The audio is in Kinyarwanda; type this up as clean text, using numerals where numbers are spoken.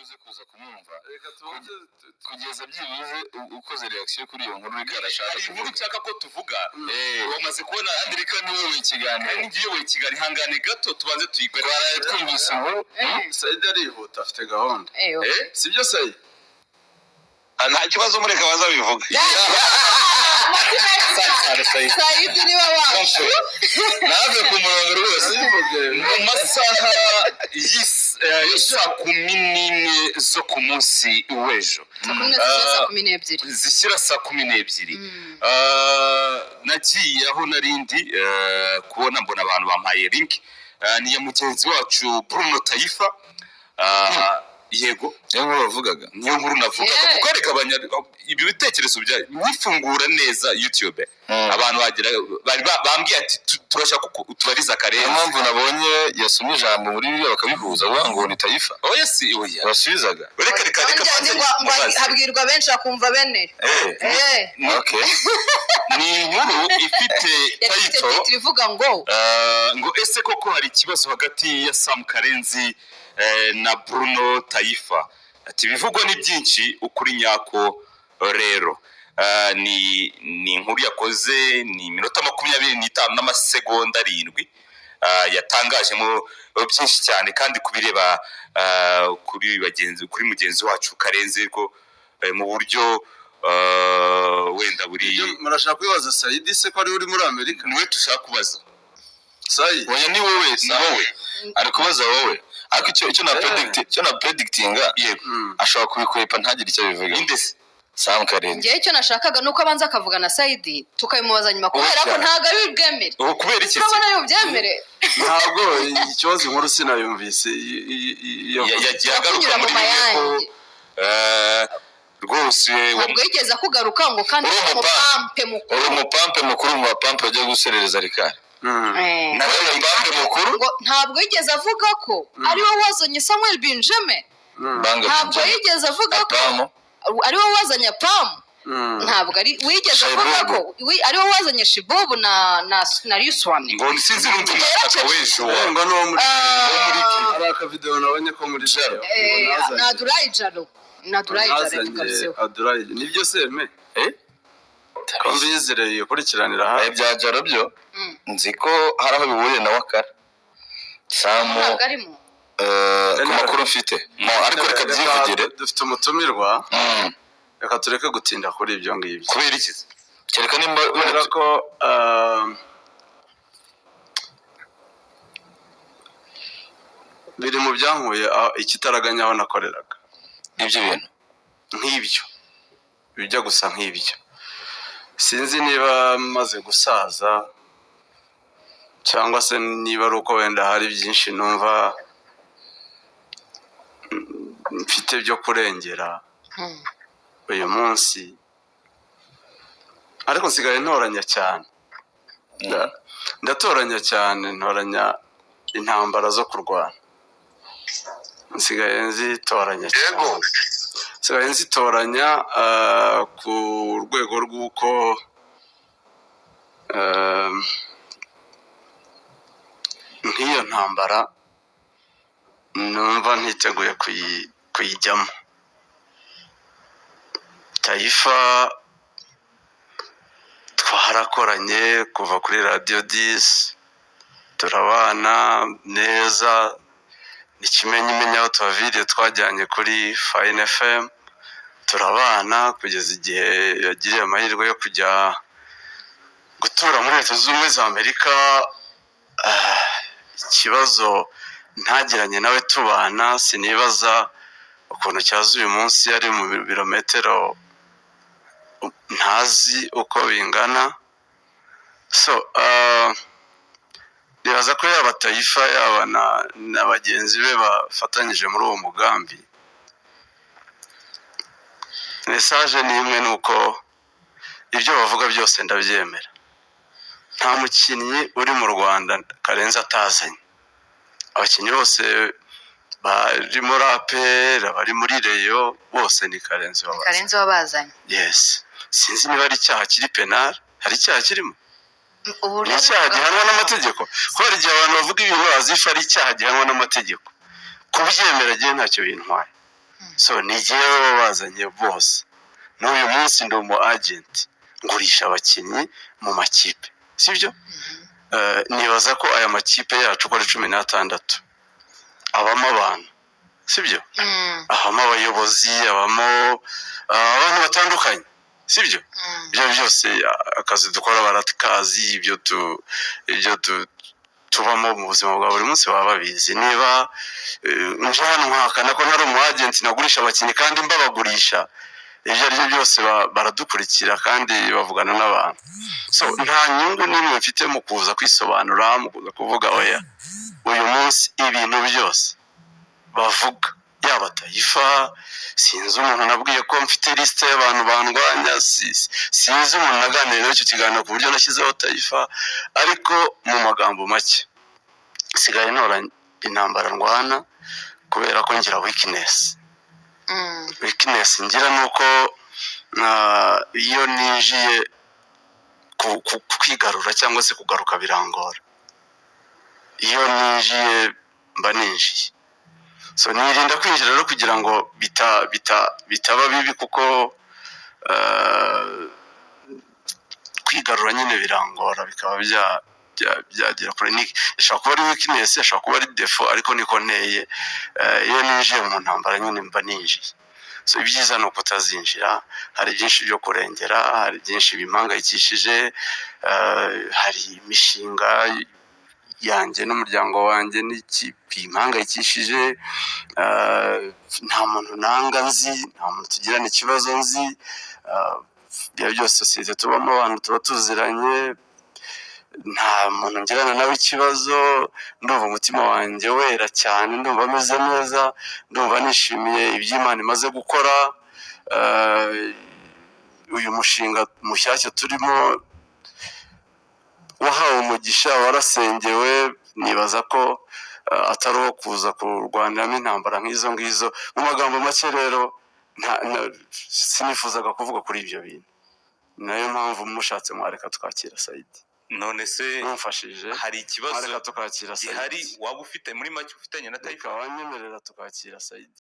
buze kuza kumwumva reka tubanze kugeza byibuze ukoze reaction kuri iyo nkuru reka arashaka kuvuga cyaka ko tuvuga wamaze kubona Amerika niwe ikiganiro ngiye we kigali hangane gato tubanze tuyigwe twaraye twumvise ngo Said arihuta afite gahunda sibyo Said nta kibazo mureka baza bivuga Said ni wacu naze ku murongo rwose mu masaha y'isa 11 zo ku munsi w'ejo zishyira saa 12 nagiye aho narindi kubona mbona abantu bampaye link ni ya mugenzi wacu Bruno Taifa yego niyo nkuru bavugaga niyo nkuru navugaga kuko reka ibi bitekerezo bya nifungura neza YouTube abantu bagira bambwiye ati turashaka tubariza Karenzi impamvu nabonye yasomye ijambo muri biyo bakabihuza ngo ni Taifa oya si oya basubizaga reka habwirwa benshi akumva bene okay ni inkuru ifite title ivuga ngo ese koko hari ikibazo hagati ya Sam Karenzi na Bruno Taifa ati bivugwa ni byinshi ukuri nyako rero ni inkuru yakoze ni minota 25 n'amasegonda 7 yatangaje mu byinshi cyane kandi kubireba kuri mugenzi wacu Karenzi ko mu buryo wenda buri murashaka kwibaza Said se ko ari uri muri Amerika niwe tushaka kubaza Said oya ni wowe ari kubaza wowe ariko icyo na predictinga yego ashobora kubikwepa ntagire icyo bivuga indese Sam Karenzi ngiye icyo nashakaga nuko abanza akavuga na Said tukayimubaza nyuma kubera ko ntago ari bwemere kubera iki urabona yo byemere ntabwo ikibazo inkuru sinayumvise yagaruka muri ko rwose ntabwo yigeze kugaruka ngo kandi umupampe mukuru mu bapampe bajya guserereza rikari ntabwo yigeze avuga ko ari wowe wazanye Samuel Benjamin ntabwo yigeze avuga ko ari wowe wazanye Pam ntabwo ari wigeze avuga ko ari wowe wazanye Shibobu na Yuswan ngo sinzi n'undi akawejo ngo no muri araka video nabonye ko muri jaro Nadurayi kabisa Adurayi nibyo seme Kambizire ukurikiranira ha bya jaro byo nzi ko hari aho bihuriye na Wakara Samu ku makuru mfite ariko reka byivugire dufite umutumirwa reka tureke gutinda kuri ibyo ngibyo kubera iki kereka nimba ko biri mu byankuye ikitaraganya aho nakoreraga ibyo bintu nk'ibyo bijya gusa nk'ibyo sinzi niba maze gusaza cyangwa se niba ari uko wenda hari byinshi numva mfite byo kurengera uyu munsi ariko nsigaye ntoranya cyane ndatoranya cyane ntoranya intambara zo kurwana nsigaye nzitoranya ku rwego rw'uko nk'iyo ntambara numva ntiteguye kuyijyamo Taifa twarakoranye kuva kuri Radio 10 turabana neza ikimenyimenya aho tuhaviriye twajyanye kuri Fine FM turabana kugeza igihe yagiriye amahirwe yo kujya gutura muri Leta Zunze Ubumwe za Amerika ikibazo ntagiranye nawe tubana sinibaza ukuntu cyaza uyu munsi ari mu birometero ntazi uko bingana so nibaza ko yaba Taifa yaba na bagenzi be bafatanyije muri uwo mugambi message ni imwe nuko ibyo bavuga byose ndabyemera nta mukinnyi uri mu Rwanda Karenzi atazanye abakinnyi bose bari muri APR bari muri Reyo bose ni Karenzi wabazanye yes sinzi niba ari icyaha kiri penal hari icyaha kirimo ni icyaha gihanwa n'amategeko kubera igihe abantu bavuga ibintu bazifa ari icyaha gihanwa n'amategeko kubyemera gihe ntacyo bintwaye so ni jyewe babazanye bose n'uyu munsi ndi umu agent ngurisha abakinnyi mu makipe sibyo nibaza ko aya makipe yacu uko ari 16 abamo abantu sibyo abamo abayobozi abamo abantu batandukanye sibyo ibyo byose akazi dukora barakazi ibyo tubamo mu buzima bwa buri munsi baba babizi niba nje hano nkahakana ko ntari umu agent nagurisha abakinnyi kandi mbabagurisha ibyo ari byo byose baradukurikira kandi bavugana n'abantu so nta nyungu n'imwe mfite mu kuza kwisobanura mu kuza kuvuga oya uyu munsi ibintu byose bavuga yaba Taifa sinzi umuntu nabwiye ko mfite liste y'abantu bandwanya sinzi umuntu naganiriye n'icyo kiganiro ku buryo nashyizeho Taifa ariko mu magambo make sigaye ntora intambara ndwana kubera ko ngira weakness ngira nuko iyo nijiye kwigarura cyangwa se kugaruka birangora iyo nijiye mba ninjiye so nirinda kwinjira rero kugira ngo bitaba bibi kuko kwigarura nyine birangora bikaba byagira kuri ishobora kuba ari weakness ishobora kuba ari defo ariko niko nteye iyo ninjiye mu ntambara nyine mba ninjiye so ibyiza ni ukutazinjira hari byinshi byo kurengera hari byinshi bimpangayikishije hari imishinga yanjye n'umuryango wanjye n'ikimpangayikishije nta muntu nanga nzi nta muntu tugirana ikibazo nzi ibyo byose sosiyete tubamo abantu tuba tuziranye nta muntu ngirana nawe ikibazo ndumva umutima wanjye wera cyane ndumva ameze neza ndumva nishimiye iby'Imana imaze gukora uyu mushinga mushyashya turimo wahawe umugisha warasengewe nibaza ko atari uwo kuza kurwaniramo intambara nk'izo ngizo mu magambo make rero sinifuzaga kuvuga kuri ibyo bintu nayo mpamvu mushatse mwareka twakira Saidi none se mumfashije hari ikibazo tukakira Saidi gihari waba ufite muri make ufitanye na Taifa wanyemerera tukakira Saidi